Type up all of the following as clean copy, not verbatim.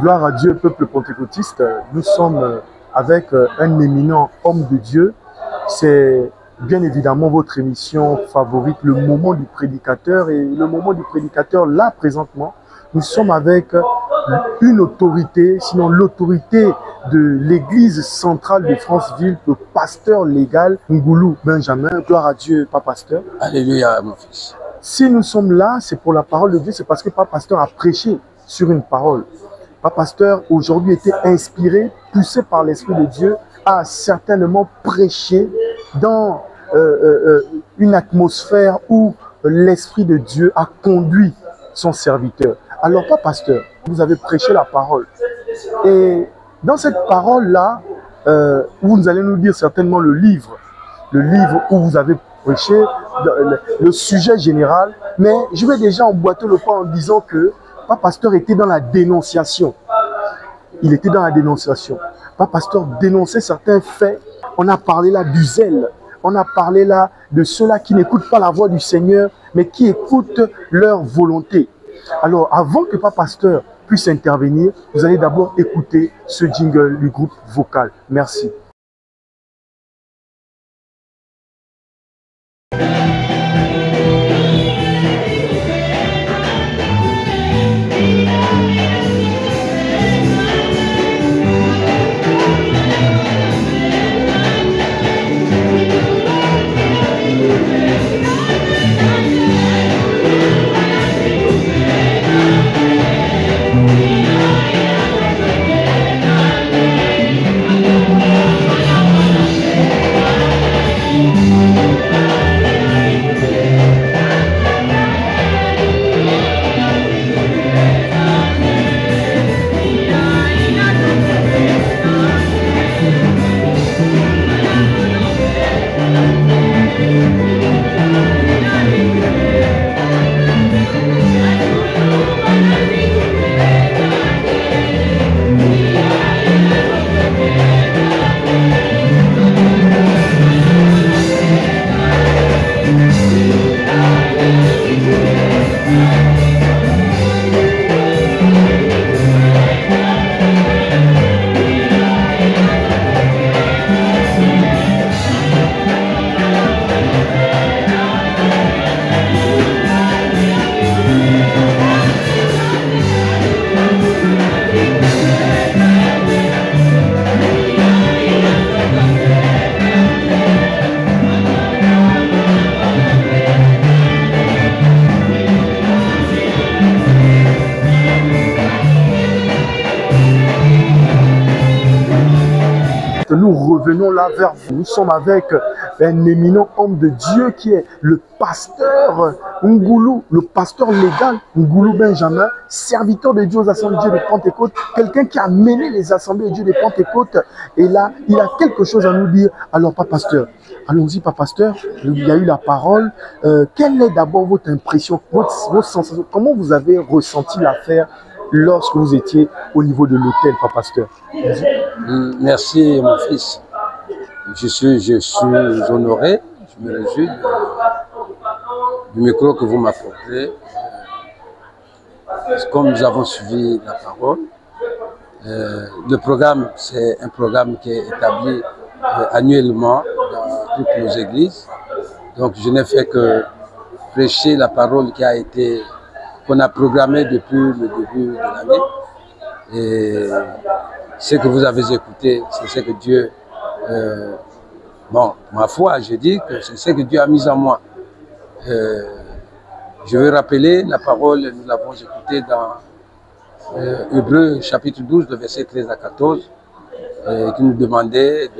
Gloire à Dieu, peuple pentecôtiste. Nous sommes avec un éminent homme de Dieu. C'est bien évidemment votre émission favorite, le moment du prédicateur. Et le moment du prédicateur, là présentement, nous sommes avec une autorité, sinon l'autorité de l'église centrale de Franceville, le pasteur légal Ngoulou Benjamin. Gloire à Dieu, Papa Pasteur. Alléluia, mon fils. Si nous sommes là, c'est pour la parole de Dieu, c'est parce que Papa Pasteur a prêché sur une parole. Papa Pasteur, aujourd'hui, était inspiré, poussé par l'Esprit de Dieu, a certainement prêché dans une atmosphère où l'Esprit de Dieu a conduit son serviteur. Alors, Papa Pasteur, vous avez prêché la parole. Et dans cette parole-là, vous allez nous dire certainement le livre où vous avez prêché, le sujet général, mais je vais déjà emboîter le pas en disant que Papa Pasteur était dans la dénonciation. Il était dans la dénonciation. Papa Pasteur dénonçait certains faits. On a parlé là du zèle. On a parlé là de ceux-là qui n'écoutent pas la voix du Seigneur, mais qui écoutent leur volonté. Alors, avant que Papa Pasteur puisse intervenir, vous allez d'abord écouter ce jingle du groupe vocal. Merci. Nous revenons là vers vous. Nous sommes avec un éminent homme de Dieu qui est le pasteur Ngoulou, le pasteur légal Ngoulou Benjamin, serviteur de Dieu aux Assemblées de Dieu de Pentecôte, quelqu'un qui a mené les Assemblées de Dieu de Pentecôte. Et là, il a quelque chose à nous dire. Alors, Papa Pasteur, allons-y, Papa Pasteur, il y a eu la parole. Quelle est d'abord votre impression, votre sensation? Comment vous avez ressenti l'affaire lorsque vous étiez au niveau de l'hôtel, Papa Pasteur? Merci, mon fils. Je suis honoré, je me réjouis du micro que vous m'apportez. Comme nous avons suivi la parole, le programme, c'est un programme qui est établi annuellement dans toutes nos églises. Donc, je n'ai fait que prêcher la parole qu'on a programmée depuis le début de l'année. Et ce que vous avez écouté, c'est ce que Dieu, ma foi, je dis que c'est ce que Dieu a mis en moi. Je veux rappeler la parole, nous l'avons écoutée dans Hébreux chapitre 12, de versets 13 à 14, qui nous demandait,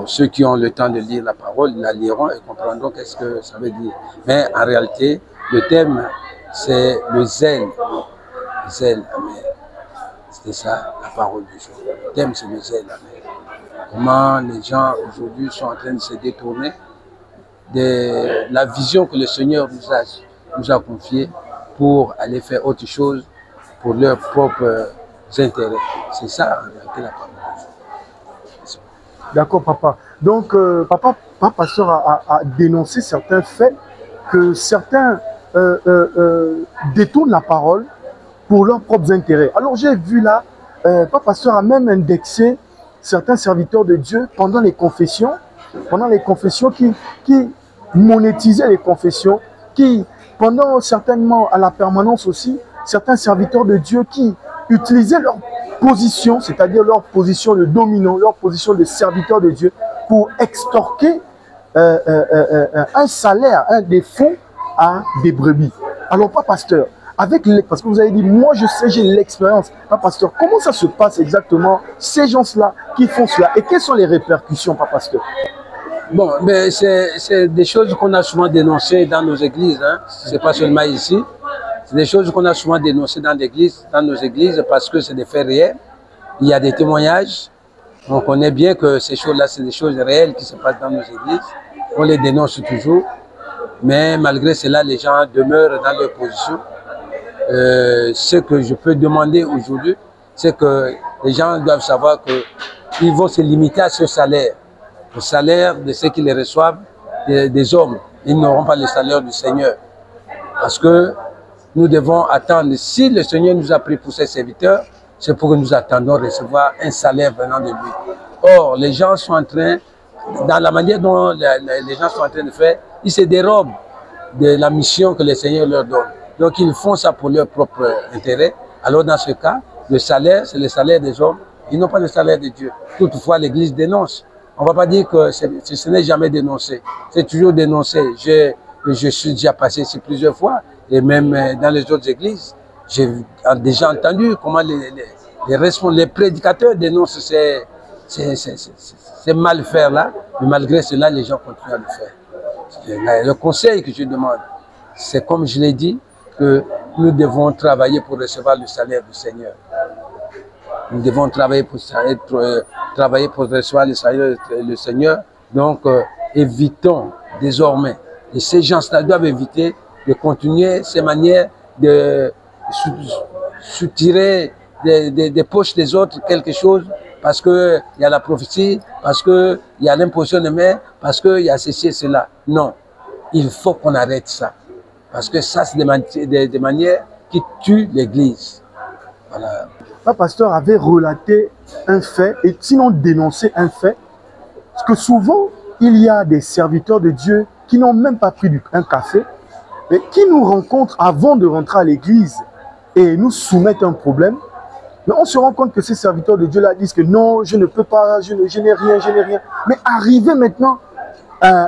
ceux qui ont le temps de lire la parole, ils la liront et comprendront qu'est-ce que ça veut dire. Mais en réalité, le thème, c'est le zèle. Zèle, amen. C'était ça, la parole du jour. Le thème, c'est le zèle, amen. Comment les gens aujourd'hui sont en train de se détourner de la vision que le Seigneur nous a confiée pour aller faire autre chose pour leurs propres intérêts. C'est ça, en réalité, la parole du jour. D'accord, papa. Donc, Papa Pasteur a dénoncé certains faits que certains détournent la parole pour leurs propres intérêts. Alors j'ai vu là, Papa Pasteur a même indexé certains serviteurs de Dieu pendant les confessions qui monétisaient les confessions, qui pendant certainement à la permanence aussi, certains serviteurs de Dieu qui utilisaient leur position, c'est-à-dire leur position de dominant, leur position de serviteur de Dieu pour extorquer un salaire, des fonds à des brebis. Alors, Papa Pasteur, parce que vous avez dit, moi je sais, j'ai l'expérience. Papa Pasteur, comment ça se passe exactement, ces gens-là qui font cela, et quelles sont les répercussions, Papa Pasteur? Bon, mais c'est des choses qu'on a souvent dénoncées dans nos églises, hein. C'est pas seulement ici. C'est des choses qu'on a souvent dénoncées dans nos églises, parce que c'est des faits réels. Il y a des témoignages. On connaît bien que ces choses-là, c'est des choses réelles qui se passent dans nos églises. On les dénonce toujours. Mais malgré cela, les gens demeurent dans leur position. Ce que je peux demander aujourd'hui, c'est que les gens doivent savoir qu'ils vont se limiter à ce salaire. Le salaire de ceux qui les reçoivent, des hommes. Ils n'auront pas le salaire du Seigneur. Parce que nous devons attendre. Si le Seigneur nous a pris pour ses serviteurs, c'est pour que nous attendons recevoir un salaire venant de lui. Or, les gens sont en train, dans la manière dont les gens sont en train de faire, ils se dérobent de la mission que le Seigneur leur donne. Donc, ils font ça pour leur propre intérêt. Alors, dans ce cas, le salaire, c'est le salaire des hommes. Ils n'ont pas le salaire de Dieu. Toutefois, l'Église dénonce. On ne va pas dire que ce n'est jamais dénoncé. C'est toujours dénoncé. Je suis déjà passé ici plusieurs fois, et même dans les autres églises. J'ai déjà entendu comment les prédicateurs dénoncent ces mal-faire-là, mais malgré cela, les gens continuent à le faire. Le conseil que je demande, c'est comme je l'ai dit, que nous devons travailler pour recevoir le salaire du Seigneur. Nous devons travailler pour recevoir le salaire du Seigneur. Donc, évitons désormais, et ces gens-là doivent éviter de continuer ces manières de soutirer des poches des autres quelque chose, parce qu'il y a la prophétie, parce qu'il y a l'imposition de main, parce qu'il y a ceci et cela. Non, il faut qu'on arrête ça. Parce que ça, c'est des manières qui tuent l'Église. Voilà. Papa Pasteur avait relaté un fait, et sinon dénoncé un fait, parce que souvent, il y a des serviteurs de Dieu qui n'ont même pas pris un café, mais qui nous rencontrent avant de rentrer à l'église et nous soumettent un problème. Mais on se rend compte que ces serviteurs de Dieu-là disent que non, je ne peux pas, je n'ai rien, je n'ai rien. Mais arrivé maintenant,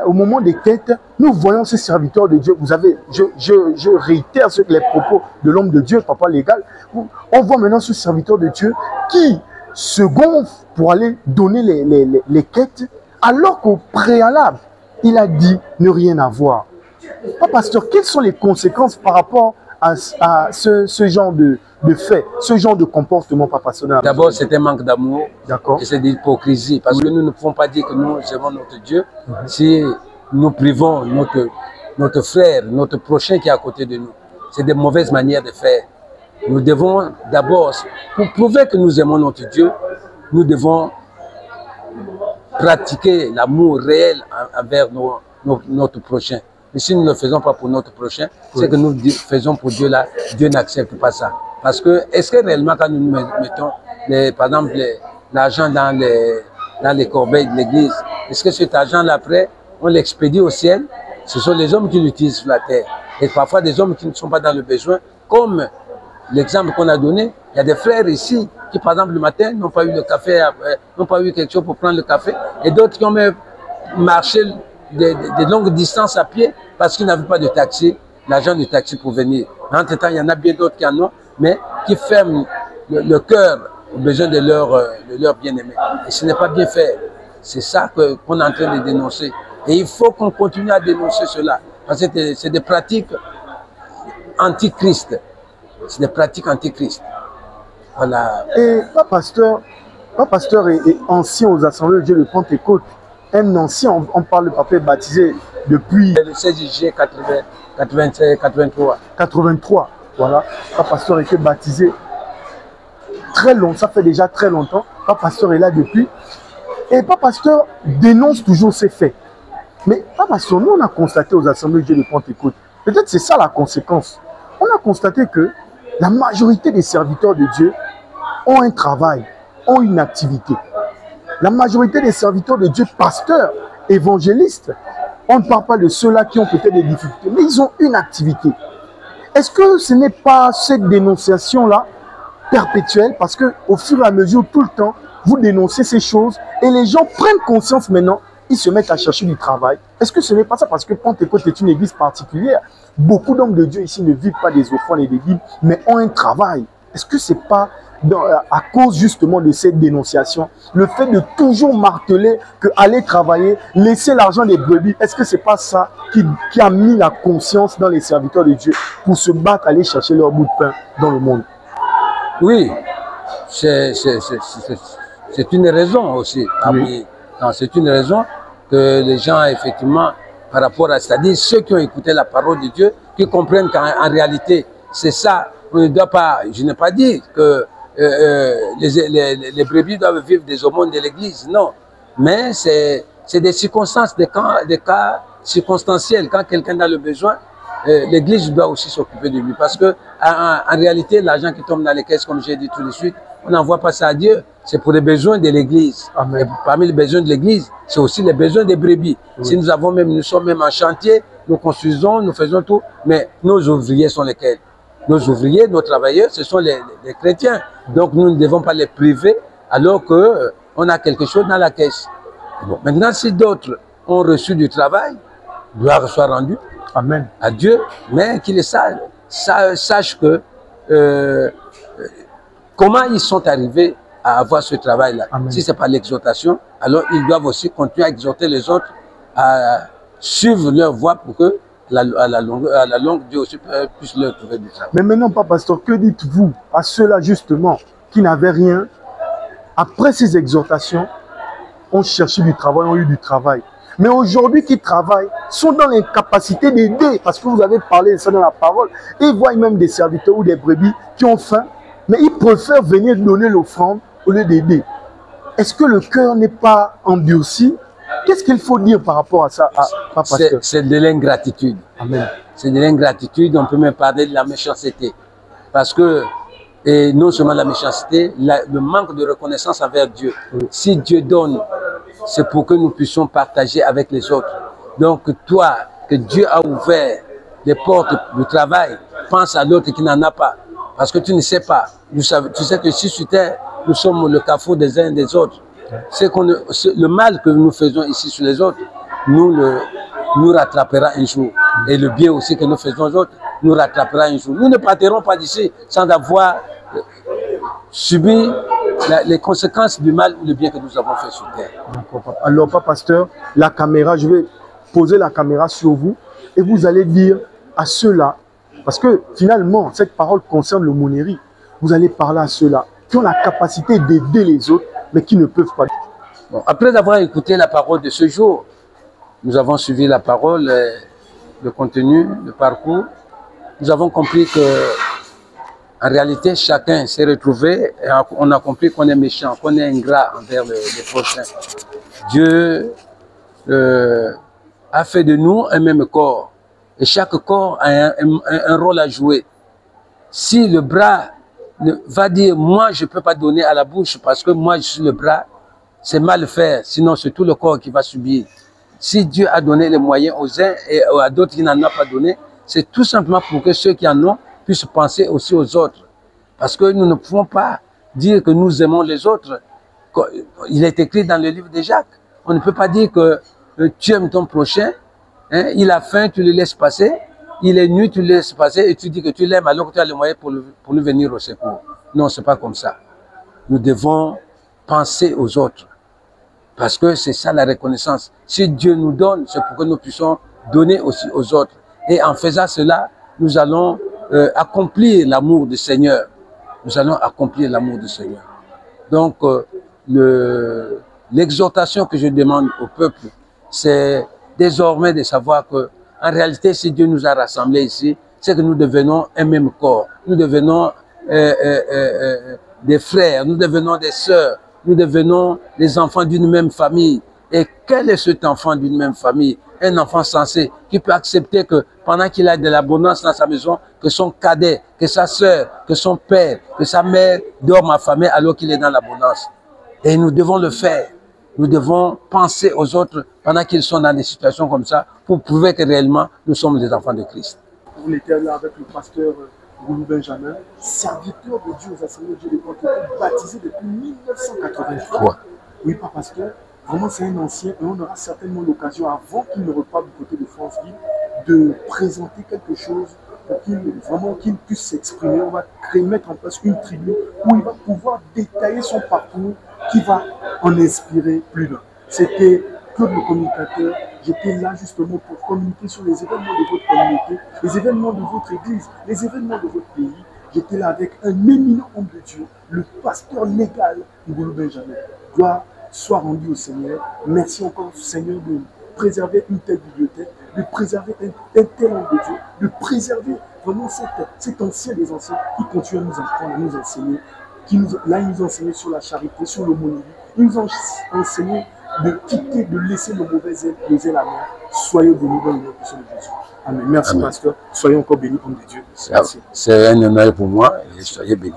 au moment des quêtes, nous voyons ces serviteurs de Dieu. Vous avez, je réitère les propos de l'homme de Dieu, papa légal. On voit maintenant ce serviteur de Dieu qui se gonfle pour aller donner les quêtes, alors qu'au préalable, il a dit ne rien avoir. Papa Pasteur, quelles sont les conséquences par rapport à ce genre de fait, ce genre de comportement, Papa Pasteur? D'abord, c'est un manque d'amour et c'est de l'hypocrisie. Parce que nous ne pouvons pas dire que nous aimons notre Dieu si nous privons notre frère, notre prochain qui est à côté de nous. C'est des mauvaises manières de faire. Nous devons d'abord, pour prouver que nous aimons notre Dieu, nous devons pratiquer l'amour réel envers notre prochain. Et si nous ne le faisons pas pour notre prochain, c'est que nous faisons pour Dieu là, Dieu n'accepte pas ça. Parce que, est-ce que réellement quand nous mettons, par exemple, l'argent dans les corbeilles de l'église, est-ce que cet argent-là, après, on l'expédie au ciel? Ce sont les hommes qui l'utilisent sur la terre. Et parfois des hommes qui ne sont pas dans le besoin, comme l'exemple qu'on a donné, il y a des frères ici qui, par exemple, le matin, n'ont pas eu le café, n'ont pas eu quelque chose pour prendre le café, et d'autres qui ont même marché de longues distances à pied parce qu'ils n'avaient pas de taxi, l'argent du taxi pour venir. Entre-temps, il y en a bien d'autres qui en ont, mais qui ferment le cœur aux besoins de leur bien-aimé. Et ce n'est pas bien fait. C'est ça qu'on est en train de dénoncer. Et il faut qu'on continue à dénoncer cela. Parce que c'est des pratiques antichrist. C'est des pratiques antichrist. Voilà. Et Papa Pasteur est ancien aux Assemblées de Dieu de Pentecôte. Un ancien, on parle de papa baptisé depuis le 16 juillet 83. 83, voilà. Papa Pasteur était baptisé très longtemps, ça fait déjà très longtemps. Papa Pasteur est là depuis. Et Papa Pasteur dénonce toujours ces faits. Mais Papa Pasteur, nous on a constaté aux Assemblées de Dieu de Pentecôte, peut-être c'est ça la conséquence. On a constaté que La majorité des serviteurs de Dieu ont un travail, ont une activité. La majorité des serviteurs de Dieu, pasteurs, évangélistes, on ne parle pas de ceux-là qui ont peut-être des difficultés, mais ils ont une activité. Est-ce que ce n'est pas cette dénonciation-là perpétuelle, parce qu'au fur et à mesure, tout le temps, vous dénoncez ces choses et les gens prennent conscience maintenant, ils se mettent à chercher du travail. Est-ce que ce n'est pas ça? Parce que Pentecôte est une église particulière. Beaucoup d'hommes de Dieu ici ne vivent pas des offrandes et des dîmes, mais ont un travail. Est-ce que ce n'est pas à cause justement de cette dénonciation, le fait de toujours marteler que aller travailler, laisser l'argent des brebis, est-ce que ce n'est pas ça qui a mis la conscience dans les serviteurs de Dieu pour se battre, aller chercher leur bout de pain dans le monde? Oui, c'est une raison aussi. Oui. C'est une raison que les gens, effectivement, par rapport à, c'est-à-dire ceux qui ont écouté la parole de Dieu, qui comprennent qu'en réalité, c'est ça. On ne doit pas, je n'ai pas dit que les brebis doivent vivre des aumônes de l'église, non. Mais c'est des circonstances, des cas circonstanciels. Quand quelqu'un a le besoin, l'église doit aussi s'occuper de lui. Parce que en réalité, l'argent qui tombe dans les caisses, comme j'ai dit tout de suite, on n'envoie pas ça à Dieu. C'est pour les besoins de l'église. Et parmi les besoins de l'église, c'est aussi les besoins des brebis. Oui. Si nous sommes même en chantier, nous construisons, nous faisons tout, mais nos ouvriers sont lesquels? Nos ouvriers, nos travailleurs, ce sont les chrétiens. Donc nous ne devons pas les priver alors qu'on a quelque chose dans la caisse. Bon, maintenant, si d'autres ont reçu du travail, gloire soit rendue à Dieu, mais qu'ils sachent que comment ils sont arrivés à avoir ce travail-là. Si ce n'est pas l'exhortation, alors ils doivent aussi continuer à exhorter les autres à suivre leur voie pour que à la longue, Dieu aussi puisse leur trouver du travail. Mais maintenant, pas pasteur, que dites-vous à ceux-là justement qui n'avaient rien, après ces exhortations, ont cherché du travail, ont eu du travail, mais aujourd'hui qui travaillent sont dans l'incapacité d'aider, parce que vous avez parlé de ça dans la parole, et ils voient même des serviteurs ou des brebis qui ont faim, mais ils préfèrent venir donner l'offrande au lieu d'aider. Est-ce que le cœur n'est pas endurci? Qu'est-ce qu'il faut dire par rapport à ça, pasteur? C'est de l'ingratitude. C'est de l'ingratitude, on peut même parler de la méchanceté. Parce que, et non seulement la méchanceté, le manque de reconnaissance envers Dieu. Si Dieu donne, c'est pour que nous puissions partager avec les autres. Donc toi, que Dieu a ouvert les portes du travail, pense à l'autre qui n'en a pas. Parce que tu ne sais pas. Tu sais que si sur terre, nous sommes le carrefour des uns et des autres. Le mal que nous faisons ici sur les autres, nous rattrapera un jour. Et le bien aussi que nous faisons aux autres, nous rattrapera un jour. Nous ne partirons pas d'ici sans avoir subi les conséquences du mal ou le bien que nous avons fait sur terre. Alors, pasteur, la caméra, je vais poser la caméra sur vous et vous allez dire à ceux-là, parce que finalement, cette parole concerne l'aumônerie, vous allez parler à ceux-là qui ont la capacité d'aider les autres, mais qui ne peuvent pas. Bon, après avoir écouté la parole de ce jour, nous avons suivi la parole, le contenu, le parcours. Nous avons compris que, en réalité, chacun s'est retrouvé et on a compris qu'on est méchant, qu'on est ingrat envers les prochains. Dieu a fait de nous un même corps et chaque corps a un rôle à jouer. Si le bras va dire, moi je ne peux pas donner à la bouche parce que moi je suis le bras, c'est mal faire, sinon c'est tout le corps qui va subir. Si Dieu a donné les moyens aux uns et à d'autres qui n'en ont pas donné, c'est tout simplement pour que ceux qui en ont puissent penser aussi aux autres. Parce que nous ne pouvons pas dire que nous aimons les autres. Il est écrit dans le livre de Jacques. On ne peut pas dire que tu aimes ton prochain, hein, il a faim, tu le laisses passer, il est nu, tu le laisses passer et tu dis que tu l'aimes alors que tu as le moyen pour lui venir au secours. Non, ce n'est pas comme ça. Nous devons penser aux autres. Parce que c'est ça la reconnaissance. Si Dieu nous donne, c'est pour que nous puissions donner aussi aux autres. Et en faisant cela, nous allons accomplir l'amour du Seigneur. Nous allons accomplir l'amour du Seigneur. Donc, l'exhortation que je demande au peuple, c'est désormais de savoir que, en réalité, si Dieu nous a rassemblés ici, c'est que nous devenons un même corps. Nous devenons des frères, nous devenons des sœurs, nous devenons les enfants d'une même famille. Et quel est cet enfant d'une même famille? un enfant sensé, qui peut accepter que pendant qu'il a de l'abondance dans sa maison, que son cadet, que sa soeur, que son père, que sa mère dorment affamés alors qu'il est dans l'abondance. Et nous devons le faire. Nous devons penser aux autres pendant qu'ils sont dans des situations comme ça pour prouver que réellement nous sommes des enfants de Christ. Vous étiez là avec le pasteur Goulou Benjamin, serviteur de Dieu aux Assemblées de Dieu de Pentecôte, baptisé depuis 1983. Ouais. Oui, pas pasteur. Vraiment, c'est un ancien et on aura certainement l'occasion, avant qu'il ne reparte du côté de Franceville, de présenter quelque chose pour qu'il puisse s'exprimer. On va mettre en place une tribune où il va pouvoir détailler son parcours qui va en inspirer plus d'un. C'était Claude le communicateur. J'étais là justement pour communiquer sur les événements de votre communauté, les événements de votre église, les événements de votre pays. J'étais là avec un éminent homme de Dieu, le pasteur légal Goulou Benjamin. Gloire soit rendue au Seigneur. Merci encore, Seigneur, de préserver une telle bibliothèque, de préserver un tel homme de Dieu, de préserver vraiment cet ancien des anciens qui continue à nous apprendre, à nous enseigner. Il nous a enseigné sur la charité, sur l'homonie. Il nous a enseigné de quitter, de laisser nos mauvaises ailes, nos ailes amères. Soyez bénis dans le nom de Jésus. Amen. Merci, Amen. Pasteur. Soyez encore bénis, homme de Dieu. C'est un honneur pour moi et soyez bénis.